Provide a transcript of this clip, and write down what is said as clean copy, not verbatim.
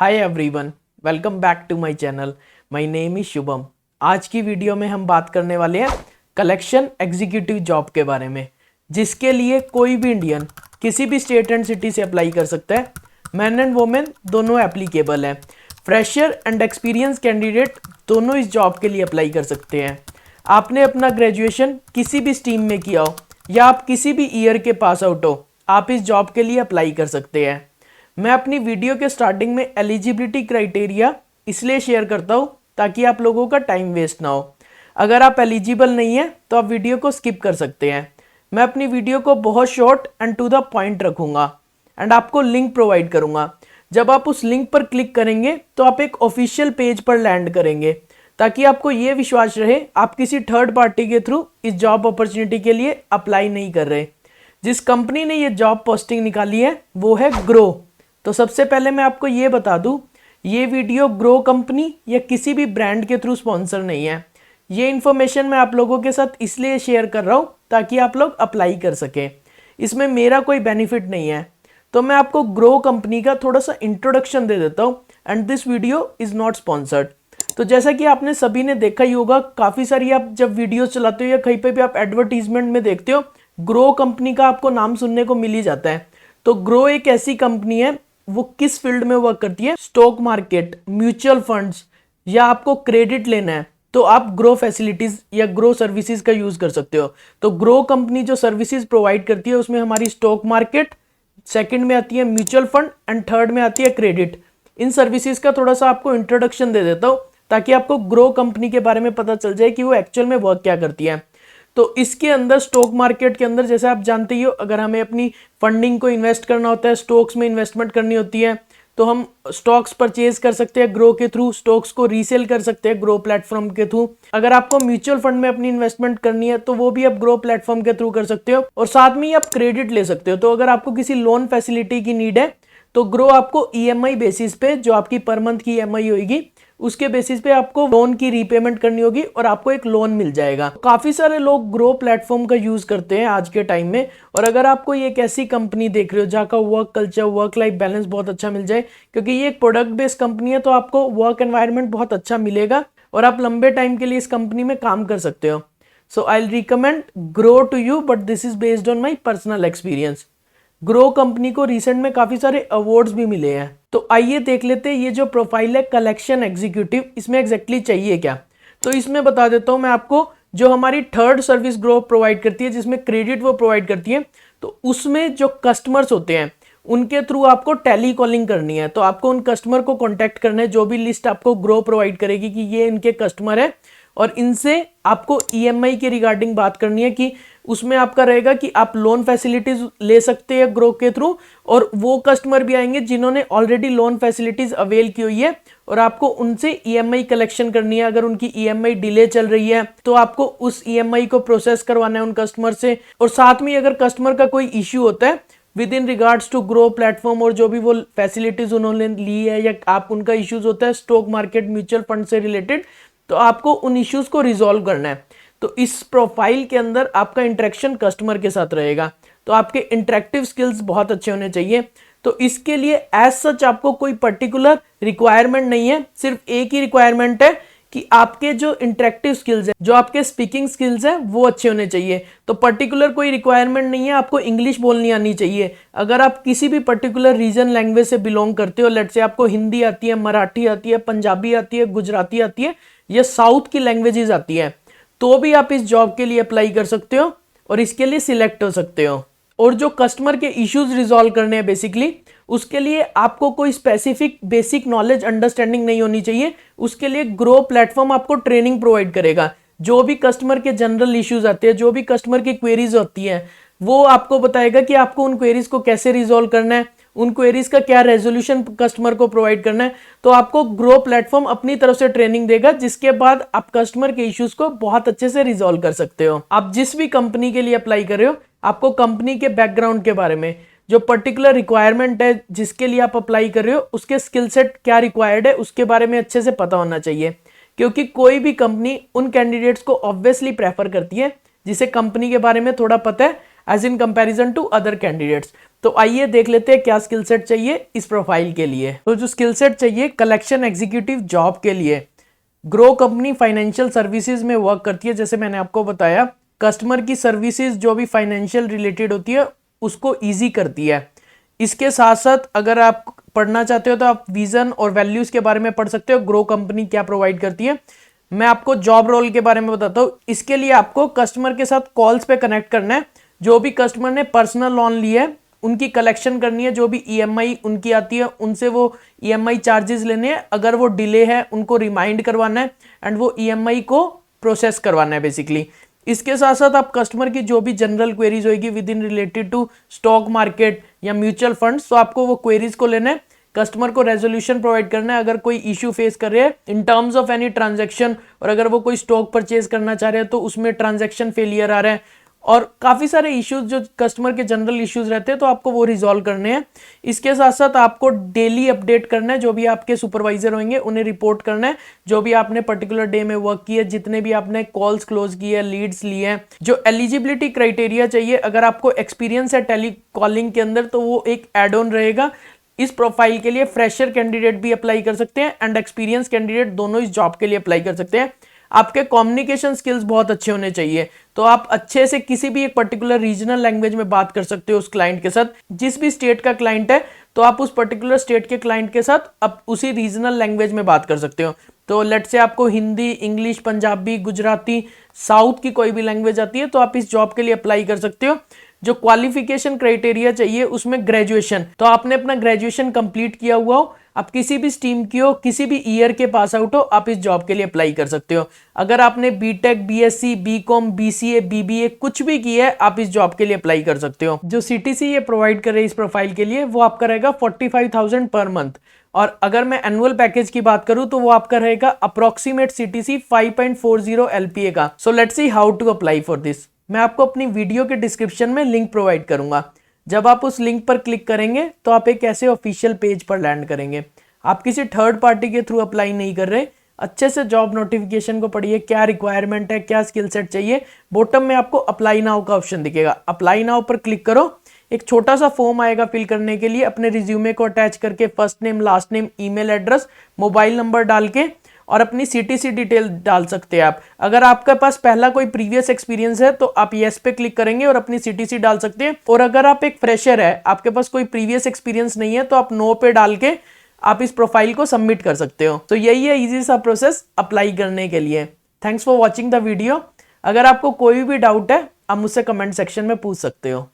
Hi everyone, welcome back to my channel. My name is Shubham. आज की video में हम बात करने वाले हैं कलेक्शन एग्जीक्यूटिव जॉब के बारे में, जिसके लिए कोई भी इंडियन किसी भी स्टेट एंड सिटी से अप्लाई कर सकता है। मैन एंड वोमेन दोनों एप्लीकेबल है। फ्रेशर एंड एक्सपीरियंस कैंडिडेट दोनों इस जॉब के लिए अप्लाई कर सकते हैं। आपने अपना ग्रेजुएशन किसी भी स्ट्रीम में किया हो या आप किसी भी ईयर के पास आउट हो, आप इस जॉब के लिए अप्लाई कर सकते हैं। मैं अपनी वीडियो के स्टार्टिंग में एलिजिबिलिटी क्राइटेरिया इसलिए शेयर करता हूँ ताकि आप लोगों का टाइम वेस्ट ना हो। अगर आप एलिजिबल नहीं हैं तो आप वीडियो को स्किप कर सकते हैं। मैं अपनी वीडियो को बहुत short and to the point रखूँगा एंड आपको लिंक प्रोवाइड करूँगा। जब आप उस लिंक पर क्लिक करेंगे तो आप एक ऑफिशियल पेज पर लैंड करेंगे, ताकि आपको ये विश्वास रहे आप किसी थर्ड पार्टी के थ्रू इस जॉब अपॉर्चुनिटी के लिए अप्लाई नहीं कर रहे। जिस कंपनी ने ये जॉब पोस्टिंग निकाली है वो है ग्रो। तो सबसे पहले मैं आपको ये बता दूं, ये वीडियो ग्रो कंपनी या किसी भी ब्रांड के थ्रू स्पॉन्सर नहीं है। ये इन्फॉर्मेशन मैं आप लोगों के साथ इसलिए शेयर कर रहा हूँ ताकि आप लोग अप्लाई कर सकें। इसमें मेरा कोई बेनिफिट नहीं है। तो मैं आपको ग्रो कंपनी का थोड़ा सा इंट्रोडक्शन दे देता हूँ and this video is not sponsored. तो जैसा कि आपने सभी ने देखा ही होगा, काफ़ी सारी आप जब वीडियो चलाते हो या कहीं पे भी आप एडवर्टीजमेंट में देखते हो, ग्रो कंपनी का आपको नाम सुनने को मिल ही जाता है। तो ग्रो एक ऐसी कंपनी है, वो किस फील्ड में वर्क करती है? स्टॉक मार्केट, म्यूचुअल फंड्स, या आपको क्रेडिट लेना है तो आप ग्रो फैसिलिटीज या ग्रो सर्विसेज का यूज कर सकते हो। तो ग्रो कंपनी जो सर्विसेज प्रोवाइड करती है उसमें हमारी स्टॉक मार्केट, सेकंड में आती है म्यूचुअल फंड एंड थर्ड में आती है क्रेडिट। इन सर्विसेज का थोड़ा सा आपको इंट्रोडक्शन दे देता हूँ ताकि आपको ग्रो कंपनी के बारे में पता चल जाए कि वो एक्चुअल में वर्क क्या करती है। तो इसके अंदर स्टॉक मार्केट के अंदर, जैसे आप जानते ही हो, अगर हमें अपनी फंडिंग को इन्वेस्ट करना होता है, स्टॉक्स में इन्वेस्टमेंट करनी होती है, तो हम स्टॉक्स परचेज कर सकते हैं ग्रो के थ्रू, स्टॉक्स को रीसेल कर सकते हैं ग्रो प्लेटफॉर्म के थ्रू। अगर आपको म्यूचुअल फंड में अपनी इन्वेस्टमेंट करनी है तो वो भी आप ग्रो प्लेटफॉर्म के थ्रू कर सकते हो, और साथ में ही आप क्रेडिट ले सकते हो। तो अगर आपको किसी लोन फैसिलिटी की नीड है तो ग्रो आपको ईएमआई बेसिस पे, जो आपकी पर मंथ की ईएमआई होगी, उसके बेसिस पे आपको लोन की रीपेमेंट करनी होगी और आपको एक लोन मिल जाएगा। काफी सारे लोग ग्रो प्लेटफॉर्म का यूज करते हैं आज के टाइम में। और अगर आपको ये एक ऐसी कंपनी देख रहे हो जहाँ का work culture, work life balance बहुत अच्छा मिल जाए, क्योंकि ये एक प्रोडक्ट बेस्ड कंपनी है, तो आपको वर्क एनवायरनमेंट बहुत अच्छा मिलेगा और आप लंबे टाइम के लिए इस कंपनी में काम कर सकते हो। So I will recommend Groww to you, but this is based on my personal experience. Groww company को रिसेंट में काफी सारे अवार्ड्स भी मिले हैं। तो आइए देख लेते हैं ये जो प्रोफाइल है कलेक्शन एग्जीक्यूटिव, इसमें एग्जैक्टली चाहिए क्या। तो इसमें बता देता हूं मैं आपको, जो हमारी थर्ड सर्विस ग्रो प्रोवाइड करती है, जिसमें क्रेडिट वो प्रोवाइड करती है, तो उसमें जो कस्टमर्स होते हैं उनके थ्रू आपको टेली कॉलिंग करनी है। तो आपको उन कस्टमर को कॉन्टैक्ट करना है, जो भी लिस्ट आपको ग्रो प्रोवाइड करेगी कि ये इनके कस्टमर है, और इनसे आपको ईएमआई के रिगार्डिंग बात करनी है कि उसमें आपका रहेगा कि आप लोन फैसिलिटीज ले सकते हैं ग्रो के थ्रू, और वो कस्टमर भी आएंगे जिन्होंने ऑलरेडी लोन फैसिलिटीज अवेल की हुई है, और आपको उनसे ईएमआई कलेक्शन करनी है। अगर उनकी ईएमआई डिले चल रही है तो आपको उस ईएमआई को प्रोसेस करवाना है उन कस्टमर से। और साथ में अगर कस्टमर का कोई इश्यू होता है with in regards to Groww platform, और जो भी वो फैसिलिटीज उन्होंने ली है, या आप उनका इश्यूज होता है स्टॉक मार्केट, म्यूचुअल फंड से रिलेटेड, तो आपको उन इश्यूज को रिजॉल्व करना है। तो इस प्रोफाइल के अंदर आपका इंटरेक्शन कस्टमर के साथ रहेगा, तो आपके इंटरेक्टिव स्किल्स बहुत अच्छे होने चाहिए। तो इसके लिए एज सच आपको कोई पर्टिकुलर रिक्वायरमेंट नहीं है, सिर्फ एक ही रिक्वायरमेंट है कि आपके जो इंटरेक्टिव स्किल्स है, जो आपके स्पीकिंग स्किल्स है, वो अच्छे होने चाहिए। तो पर्टिकुलर कोई रिक्वायरमेंट नहीं है, आपको इंग्लिश बोलनी आनी चाहिए। अगर आप किसी भी पर्टिकुलर रीजन लैंग्वेज से बिलोंग करते हो, लेट से आपको हिंदी आती है, मराठी आती है, पंजाबी आती है, गुजराती आती है, या साउथ की लैंग्वेजेस आती है, तो भी आप इस जॉब के लिए अप्लाई कर सकते हो और इसके लिए सिलेक्ट हो सकते हो। और जो कस्टमर के इश्यूज रिजॉल्व करने हैं बेसिकली, उसके लिए आपको कोई स्पेसिफिक बेसिक नॉलेज अंडरस्टैंडिंग नहीं होनी चाहिए। उसके लिए ग्रो प्लेटफॉर्म आपको ट्रेनिंग प्रोवाइड करेगा। जो भी कस्टमर के जनरल इश्यूज आते हैं, जो भी कस्टमर की क्वेरीज होती हैं, वो आपको बताएगा कि आपको उन क्वेरीज को कैसे रिजॉल्व करना है, उन क्वेरीज का क्या रेजोल्यूशन कस्टमर को प्रोवाइड करना है। तो आपको ग्रो प्लेटफॉर्म अपनी तरफ से ट्रेनिंग देगा, जिसके बाद आप कस्टमर के इश्यूज को बहुत अच्छे से रिजॉल्व कर सकते हो। आप जिस भी कंपनी के लिए अप्लाई कर रहे हो, आपको कंपनी के बैकग्राउंड के बारे में, जो पर्टिकुलर रिक्वायरमेंट है जिसके लिए आप अप्लाई कर रहे हो, उसके स्किल सेट क्या रिक्वायर्ड है, उसके बारे में अच्छे से पता होना चाहिए। क्योंकि कोई भी कंपनी उन कैंडिडेट्स को ऑब्वियसली प्रेफर करती है जिसे कंपनी के बारे में थोड़ा पता है, as in comparison to other candidates. तो आइए देख लेते हैं क्या स्किल सेट चाहिए इस प्रोफाइल के लिए। तो जो स्किल सेट चाहिए कलेक्शन एग्जीक्यूटिव जॉब के लिए, ग्रो कंपनी फाइनेंशियल सर्विसेज में वर्क करती है। जैसे मैंने आपको बताया, कस्टमर की सर्विसेज जो भी फाइनेंशियल रिलेटेड होती है उसको ईजी करती है। इसके साथ साथ अगर आप पढ़ना चाहते हो तो आप विजन और वैल्यूज के बारे में पढ़ सकते हो, ग्रो कंपनी क्या प्रोवाइड करती है। मैं आपको जॉब रोल के बारे में बताता हूँ। इसके लिए आपको कस्टमर के साथ कॉल्स पे कनेक्ट करना है। जो भी कस्टमर ने पर्सनल लोन लिया है उनकी कलेक्शन करनी है, जो भी ईएमआई उनकी आती है उनसे वो ईएमआई चार्जेस लेने हैं, अगर वो डिले है उनको रिमाइंड करवाना है एंड वो ईएमआई को प्रोसेस करवाना है बेसिकली। इसके साथ साथ आप कस्टमर की जो भी जनरल क्वेरीज होगी with in related to stock market या म्यूचुअल फंड्स, तो आपको वो क्वेरीज को लेना है, कस्टमर को रेजोल्यूशन प्रोवाइड करना है। अगर कोई इश्यू फेस कर रहे हैं in terms of any transaction, और अगर वो कोई स्टॉक परचेज करना चाह रहे हैं तो उसमें ट्रांजैक्शन फेलियर आ रहा है और काफ़ी सारे इश्यूज जो कस्टमर के जनरल इश्यूज रहते हैं, तो आपको वो रिजॉल्व करने हैं। इसके साथ साथ आपको डेली अपडेट करना है, जो भी आपके सुपरवाइजर होंगे उन्हें रिपोर्ट करना है, जो भी आपने पर्टिकुलर डे में वर्क किया, जितने भी आपने कॉल्स क्लोज किए, लीड्स लिए हैं। जो एलिजिबिलिटी क्राइटेरिया चाहिए, अगर आपको एक्सपीरियंस है टेली कॉलिंग के अंदर तो वो एक एड ऑन रहेगा। इस प्रोफाइल के लिए फ्रेशर कैंडिडेट भी अप्लाई कर सकते हैं एंड एक्सपीरियंस कैंडिडेट दोनों इस जॉब के लिए अप्लाई कर सकते हैं। आपके कम्युनिकेशन स्किल्स बहुत अच्छे होने चाहिए, तो आप अच्छे से किसी भी एक पर्टिकुलर रीजनल लैंग्वेज में बात कर सकते हो उस क्लाइंट के साथ। जिस भी स्टेट का क्लाइंट है तो आप उस पर्टिकुलर स्टेट के क्लाइंट के साथ आप उसी रीजनल लैंग्वेज में बात कर सकते हो। तो लेट से आपको हिंदी, इंग्लिश, पंजाबी, गुजराती, साउथ की कोई भी लैंग्वेज आती है तो आप इस जॉब के लिए अप्लाई कर सकते हो। जो क्वालिफिकेशन क्राइटेरिया चाहिए उसमें ग्रेजुएशन, तो आपने अपना ग्रेजुएशन कंप्लीट किया हुआ हो, आप किसी भी स्ट्रीम की हो, किसी भी ईयर के पास आउट हो, आप इस जॉब के लिए अप्लाई कर सकते हो। अगर आपने BTech, BSc, BCom, BCA, BBA कुछ भी किया है, आप इस जॉब के लिए अप्लाई कर सकते हो। जो सीटीसी ये प्रोवाइड करे इस प्रोफाइल के लिए वो आपका रहेगा 45,000 पर मंथ, और अगर मैं एनुअल पैकेज की बात करूं तो वो आपका रहेगा अप्रोक्सीमेट सीटीसी 5.40 एलपीए का। So let's see how to apply for this. मैं आपको अपनी वीडियो के डिस्क्रिप्शन में लिंक प्रोवाइड करूंगा। जब आप उस लिंक पर क्लिक करेंगे तो आप एक ऐसे ऑफिशियल पेज पर लैंड करेंगे। आप किसी थर्ड पार्टी के थ्रू अप्लाई नहीं कर रहे। अच्छे से जॉब नोटिफिकेशन को पढ़िए, क्या रिक्वायरमेंट है, क्या स्किल सेट चाहिए। बॉटम में आपको अप्लाई नाउ का ऑप्शन दिखेगा, अप्लाई नाउ पर क्लिक करो। एक छोटा सा फॉर्म आएगा फिल करने के लिए, अपने रिज्यूमे को अटैच करके first name, last name, email address, mobile number डाल के और अपनी सीटीसी डिटेल डाल सकते हैं आप। अगर आपके पास पहला कोई प्रीवियस एक्सपीरियंस है तो आप यस पे क्लिक करेंगे और अपनी सीटीसी डाल सकते हैं। और अगर आप एक फ्रेशर है, आपके पास कोई प्रीवियस एक्सपीरियंस नहीं है, तो आप नो पे डाल के आप इस प्रोफाइल को सबमिट कर सकते हो। तो यही है इजी सा प्रोसेस अप्लाई करने के लिए। Thanks for watching the video. अगर आपको कोई भी डाउट है आप मुझसे कमेंट सेक्शन में पूछ सकते हो।